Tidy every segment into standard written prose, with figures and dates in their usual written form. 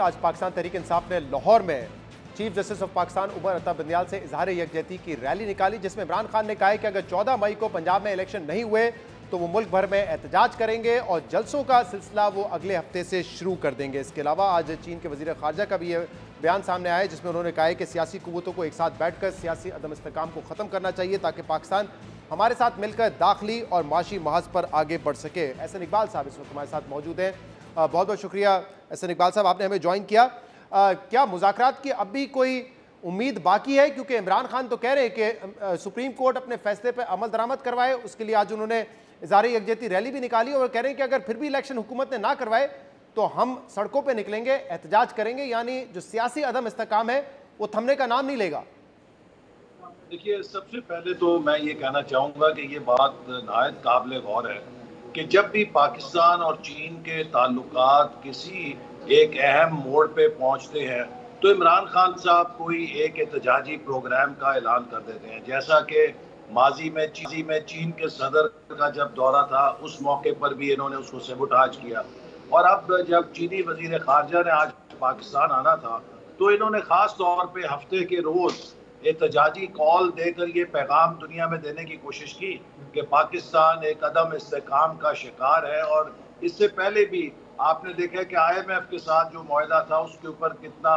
आज पाकिस्तान तहरीक इंसाफ ने लाहौर में chief justice of Pakistan Umar Ata Bandial से इजहार यकजहती की रैली निकाली, जिसमें इमरान खान ने कहा है कि अगर 14 मई को पंजाब में इलेक्शन नहीं हुए तो वो मुल्क भर में एहतजाज करेंगे और जलसों का सिलसिला वो अगले हफ्ते से शुरू कर देंगे। इसके अलावा आज चीन के वजीर खारजा का भी ये बयान सामने आया है, जिसमें उन्होंने कहा है कि सियासी कुव्वतों को एक साथ बैठकर सियासी अदम इस्तेकाम को ख़त्म करना चाहिए ताकि पाकिस्तान हमारे साथ मिलकर दाखिली और माशी महाज पर आगे बढ़ सके। एहसन इकबाल साहब इस वक्त हमारे साथ मौजूद हैं। बहुत बहुत शुक्रिया एहसन इकबाल साहब, आपने हमें ज्वाइन किया। क्या मुज़ाकरात की अब भी कोई उम्मीद बाकी है? क्योंकि इमरान खान तो कह रहे हैं कि सुप्रीम कोर्ट अपने फैसले पर अमल दरामद करवाए, उसके लिए आज उन्होंने इज़हार यकजहती रैली भी निकाली और कह रहे हैं कि अगर फिर भी इलेक्शन हुकूमत ने ना करवाए तो हम सड़कों पर निकलेंगे, एहतजाज करेंगे, यानी जो सियासी अदम इस्तेकाम है वो थमने का नाम नहीं लेगा। देखिए, सबसे पहले तो मैं ये कहना चाहूँगा कि ये बात नहायत काबिल गौर है कि जब भी पाकिस्तान और चीन के ताल्लुकात किसी एक अहम मोड़ पे पहुँचते हैं तो इमरान खान साहब कोई एक एहतजाजी प्रोग्राम का ऐलान कर देते हैं। जैसा कि माजी में चीन के सदर का जब दौरा था उस मौके पर भी इन्होंने उसको सेबोटाज किया, और अब जब चीनी वजीर खारजा ने आज पाकिस्तान आना था तो इन्होंने ख़ास तौर पे हफ्ते के रोज़ एहतजाजी कॉल देकर ये पैगाम दुनिया में देने की कोशिश की कि पाकिस्तान एक अदम इस्तेकाम का शिकार है। और इससे पहले भी आपने देखा कि IMF के साथ जो मुआहदा था उसके ऊपर कितना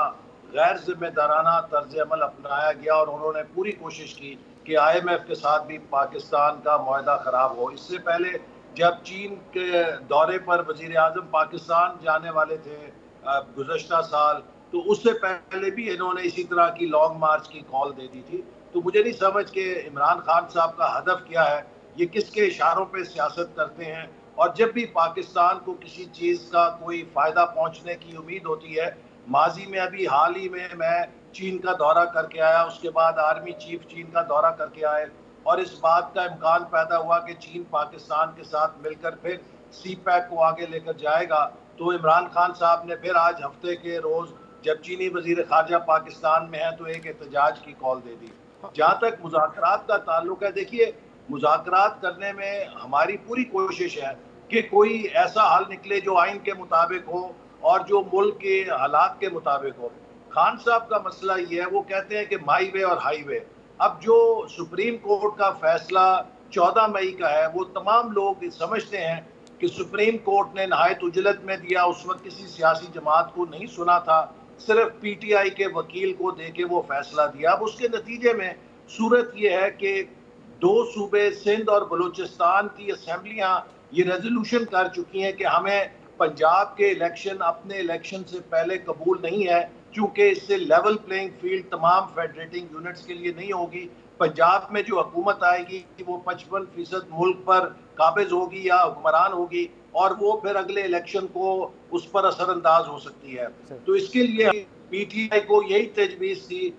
गैर जिम्मेदाराना तर्ज अमल अपनाया गया और उन्होंने पूरी कोशिश की कि IMF के साथ भी पाकिस्तान का मुआहदा ख़राब हो। इससे पहले जब चीन के दौरे पर वज़ीर आज़म पाकिस्तान जाने वाले थे गुज़श्ता साल, तो उससे पहले भी इन्होंने इसी तरह की लॉन्ग मार्च की कॉल दे दी थी। तो मुझे नहीं समझ के इमरान खान साहब का हदफ क्या है, ये किसके इशारों पे सियासत करते हैं। और जब भी पाकिस्तान को किसी चीज़ का कोई फ़ायदा पहुंचने की उम्मीद होती है, माजी में अभी हाल ही में मैं चीन का दौरा करके आया, उसके बाद आर्मी चीफ चीन का दौरा करके आए और इस बात का इम्कान पैदा हुआ कि चीन पाकिस्तान के साथ मिलकर फिर CPEC को आगे लेकर जाएगा। तो इमरान खान साहब ने फिर आज हफ्ते के रोज़ जब चीनी वजीर खारजा पाकिस्तान में है तो एक एहतजाज की कॉल दे दी। जहाँ तक मुज़ाकरात का ताल्लुक है, देखिए मुज़ाकरात करने में हमारी पूरी कोशिश है कि कोई ऐसा हल निकले जो आइन के मुताबिक हो और जो मुल्क के हालात के मुताबिक हो। खान साहब का मसला ये है, वो कहते हैं कि माई वे और हाईवे। अब जो सुप्रीम कोर्ट का फैसला 14 मई का है वो तमाम लोग समझते हैं कि सुप्रीम कोर्ट ने नहायत उजलत में दिया, उस वक्त किसी सियासी जमात को नहीं सुना था, सिर्फ PTI के वकील को देके वो फैसला दिया। अब उसके नतीजे में सूरत ये है कि 2 सूबे सिंध और बलूचिस्तान की असम्बलियाँ ये रेजोल्यूशन कर चुकी हैं कि हमें पंजाब के इलेक्शन अपने इलेक्शन से पहले कबूल नहीं है, क्योंकि इससे लेवल प्लेइंग फील्ड तमाम फेडरेटिंग यूनिट्स के लिए नहीं होगी। पंजाब में जो हुकूमत आएगी वो 55% मुल्क पर काबिज होगी या हुक्मरान होगी और वो फिर अगले इलेक्शन को उस पर असरअंदाज हो सकती है। तो इसके लिए PTI को यही तजवीज़ थी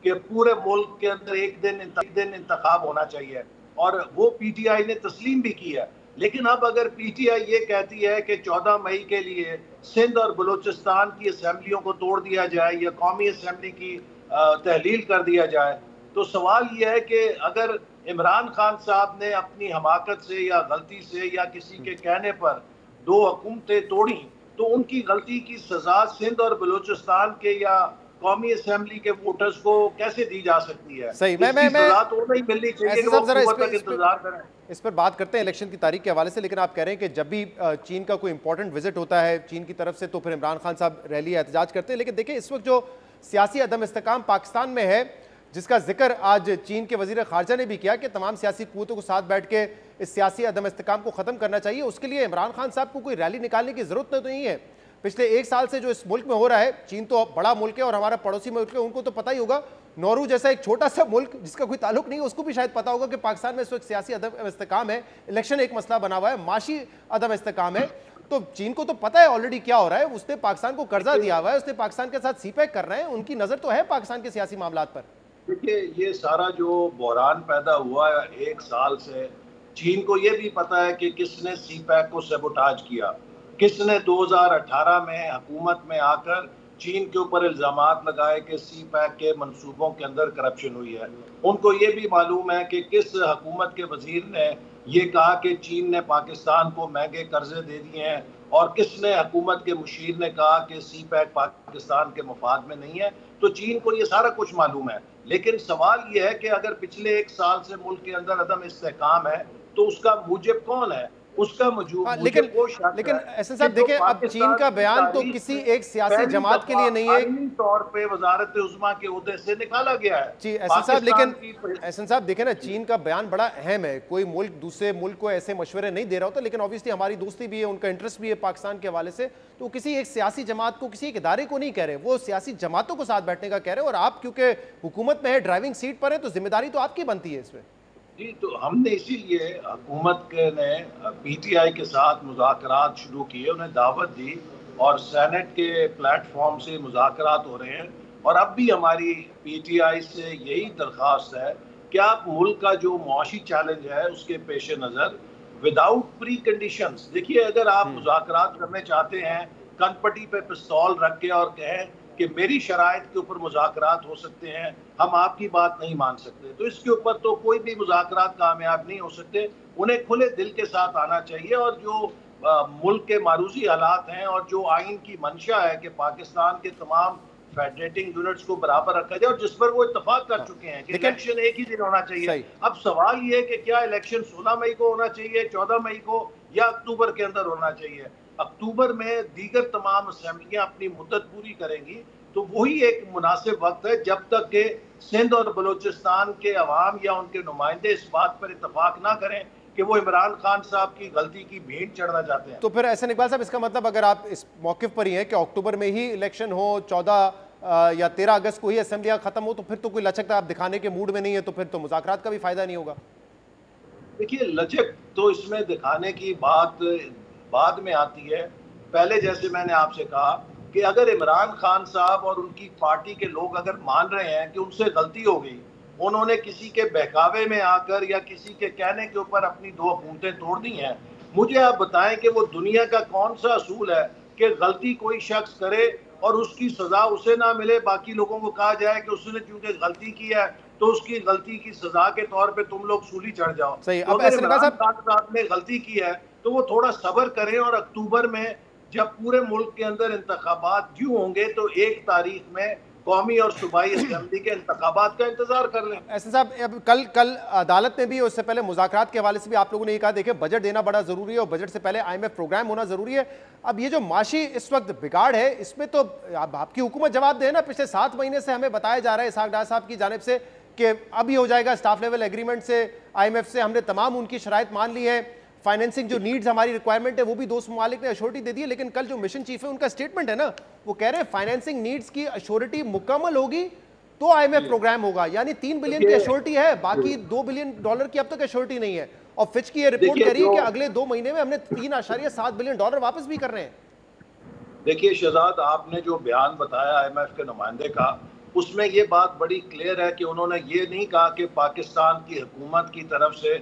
कि पूरे मुल्क के अंदर एक दिन इंतखाब होना चाहिए और वो PTI ने तस्लीम भी की है। लेकिन अब अगर PTI ये कहती है कि 14 मई के लिए सिंध और बलूचिस्तान की असम्बलियों को तोड़ दिया जाए या कौमी असम्बली की तहलील कर दिया जाए, तो सवाल ये है कि अगर इमरान खान साहब ने अपनी हमाकत से या गलती से या किसी के कहने पर 2 हुकूमतें तोड़ी तो उनकी गलती की सजा सिंध और बलूचिस्तान के या कौमी असेंबली के वोटर्स को कैसे दी जा सकती है? सही, मैं तो नहीं मिलनी चाहिए कि वो तक इंतजार करें। इस पर बात करते हैं इलेक्शन की तारीख के हवाले से, लेकिन आप कह रहे हैं कि जब भी चीन का कोई इंपॉर्टेंट विजिट होता है चीन की तरफ से तो फिर इमरान खान साहब रैली एहतजाज करते हैं। लेकिन देखिए, इस वक्त जो सियासी अदम इस्तेकाम पाकिस्तान में है, जिसका जिक्र आज चीन के वजीर खारजा ने भी किया कि तमाम सियासी कुव्वतों को साथ बैठ के इस सियासी अदम इस्तेकाम को ख़त्म करना चाहिए, उसके लिए इमरान खान साहब को कोई रैली निकालने की ज़रूरत तो नहीं है। पिछले 1 साल से जो इस मुल्क में हो रहा है, चीन तो बड़ा मुल्क है और हमारा पड़ोसी मुल्क है, उनको तो पता ही होगा। नौरू जैसा एक छोटा सा मुल्क जिसका कोई ताल्लुक नहीं है, उसको भी शायद पता होगा कि पाकिस्तान में इस वक्त सियासी अदम इस्तेकाम है, इलेक्शन एक मसला बना हुआ है, माशी अदम इस्तेकाम है। तो चीन को तो पता है ऑलरेडी क्या हो रहा है, उसने पाकिस्तान को कर्जा दिया हुआ है, उसने पाकिस्तान के साथ CPEC कर रहे हैं, उनकी नज़र तो है पाकिस्तान के सियासी मामलात पर। देखिए, ये सारा जो बहरान पैदा हुआ है 1 साल से, चीन को ये भी पता है कि किसने CPEC को सेबोटाज किया, किसने 2018 में हुकूमत में आकर चीन के ऊपर इल्ज़ामात लगाए कि CPEC के मंसूबों के अंदर करप्शन हुई है। उनको ये भी मालूम है कि किस हुकूमत के वजीर ने ये कहा कि चीन ने पाकिस्तान को महंगे कर्जे दे दिए हैं और किसने हुकूमत के मुशीर ने कहा कि सी पैक पाकिस्तान के मफाद में नहीं है। तो चीन को ये सारा कुछ मालूम है, लेकिन सवाल ये है कि अगर पिछले 1 साल से मुल्क के अंदर अदम इस्तेहकाम है तो उसका मूजिब कौन है? उसका लेकिन एहसन साहब देखिए, अब चीन का बयान तो किसी एक सियासी जमात के लिए नहीं है, तौर पे वजारत उज़्मा के ओहदे से निकाला गया है जी एहसन साहब। लेकिन एहसन साहब देखिए ना, चीन का बयान बड़ा अहम है। कोई मुल्क दूसरे मुल्क को ऐसे मशवरे नहीं दे रहा होता, लेकिन ऑब्वियसली हमारी दोस्ती भी है, उनका इंटरेस्ट भी है पाकिस्तान के हवाले से। तो किसी एक सियासी जमात को, किसी एक इदारे को नहीं कह रहे, वो सियासी जमातों को साथ बैठने का कह रहे हैं। और आप क्योंकि हुकूमत में है, ड्राइविंग सीट पर है, तो जिम्मेदारी तो आपकी बनती है इसमें। जी, तो हमने इसीलिए हुकूमत ने पीटीआई के साथ मुज़ाकरात शुरू किए, उन्हें दावत दी और सेनेट के प्लेटफॉर्म से मुज़ाकरात हो रहे हैं। और अब भी हमारी पीटीआई से यही दरख्वास्त है कि आप मुल्क का जो मुआशी चैलेंज है उसके पेश नज़र विदाउट प्री कंडीशंस, देखिए अगर आप मुज़ाकरात करने चाहते हैं, कनपटी पे पिस्तौल रख के और कहें कि मेरी शराइत के ऊपर मुज़ाकरात हो सकते हैं, हम आपकी बात नहीं मान सकते, तो इसके ऊपर तो कोई भी मुज़ाकरात कामयाब नहीं हो सकते। उन्हें खुले दिल के साथ आना चाहिए और जो मुल्क के मारूजी हालात हैं और जो आइन की मंशा है कि पाकिस्तान के तमाम फेडरेटिंग यूनिट्स को बराबर रखा जाए और जिस पर वो इत्तेफाक कर चुके हैं कि इलेक्शन एक ही दिन होना चाहिए। अब सवाल ये है कि क्या इलेक्शन 16 मई को होना चाहिए, 14 मई को, या अक्टूबर के अंदर होना चाहिए। अक्टूबर में दीगर तमाम असेंबलियां अपनी मुद्दत पूरी करेंगी, तो वही एक मुनासिब वक्त है जब तक कि सिंध और बलूचिस्तान के अवाम या उनके नुमाइंदे इस बात पर इत्तेफाक ना करें कि वो इमरान खान साहब की गलती की भेंट चढ़ना चाहते हैं। तो फिर ऐसे इकबाल साहब, इसका मतलब अगर आप इस मौके पर ही हैं कि अक्टूबर में ही इलेक्शन हो, 14 या 13 अगस्त को ही असेंबलियां खत्म हो, तो फिर तो कोई लचकता आप दिखाने के मूड में नहीं है, तो फिर तो मुज़ाकरात का भी फायदा नहीं होगा। देखिए, लचक तो इसमें दिखाने की बात बाद में आती है। पहले जैसे मैंने आपसे कहा कि अगर इमरान खान साहब और उनकी पार्टी के लोग अगर मान रहे हैं कि उनसे गलती हो गई, उन्होंने किसी के बहकावे में आकर या किसी के कहने के ऊपर अपनी 2 हुकूमतें तोड़ दी हैं, मुझे आप बताएं कि वो दुनिया का कौन सा असूल है कि गलती कोई शख्स करे और उसकी सजा उसे ना मिले, बाकी लोगों को कहा जाए कि उसने चूंकि गलती की है तो उसकी गलती की सजा के तौर पे तुम लोग सूली चढ़ जाओ। सही। तो अब अगर ऐसे इमरान खान साहब ने गलती की है तो वो थोड़ा सब्र करें और अक्टूबर में जब पूरे मुल्क के अंदर इंतखाबात ड्यू होंगे तो 1 तारीख में कौमी और सूबाई असेंबली के इंतखाबात का इंतजार कर लें। ऐसे साहब, अब कल अदालत में भी, उससे पहले मुज़ाकरात के हवाले से भी आप लोगों ने ये कहा, देखिए बजट देना बड़ा जरूरी है और बजट से पहले IMF प्रोग्राम होना जरूरी है। अब ये जो माशी इस वक्त बिगाड़ है, इसमें तो आपकी हुकूमत जवाब दे ना। पिछले 7 महीने से हमें बताया जा रहा है इसहाक डार साहब की जानिब से कि अभी हो जाएगा स्टाफ लेवल एग्रीमेंट से, IMF से हमने तमाम उनकी शराइत मान ली है, फाइनेंसिंग जो नीड्स हमारी रिक्वायरमेंट है वो भी 2 ममालिक ने अश्योरिटी दे दी है। लेकिन कल जो मिशन चीफ है उनका स्टेटमेंट है ना, वो कह रहे हैं फाइनेंसिंग नीड्स की अश्योरिटी मुकम्मल होगी तो IMF प्रोग्राम होगा। यानी 3 बिलियन की अश्योरिटी है, बाकी $2 बिलियन की अब तक अश्योरिटी नहीं है। और फिच की ये रिपोर्ट कह रही है कि अगले 2 महीने में हमने $3.7 बिलियन वापस भी कर रहे हैं। देखिए शहजाद, आपने जो बयान बताया IMF के नुमाइंदे का, उसमें ये बात बड़ी क्लियर है कि उन्होंने ये नहीं कहा कि पाकिस्तान की हुकूमत की तरफ से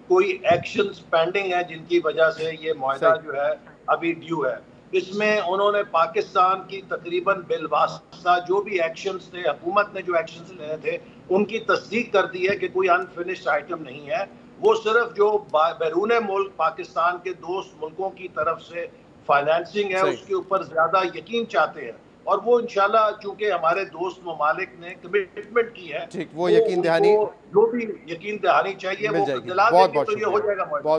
कोई एक्शंस पेंडिंग है जिनकी वजह से ये मुआहदा जो है अभी ड्यू है। इसमें उन्होंने पाकिस्तान की तकरीबन बिलवास्ता जो भी एक्शंस थे, हुकूमत ने जो एक्शंस लेने थे, उनकी तस्दीक कर दी है कि कोई अनफिनिश्ड आइटम नहीं है। वो सिर्फ जो बैरून मुल्क पाकिस्तान के दोस्त मुल्कों की तरफ से फाइनेंसिंग है उसके ऊपर ज्यादा यकीन चाहते हैं और वो इंशाल्लाह चूंकि हमारे दोस्त ममालिक ने कमिटमेंट की है, ठीक, वो यकीन दहानी जो भी यकीन दहानी चाहिए वो दिला देंगे तो ये हो जाएगा।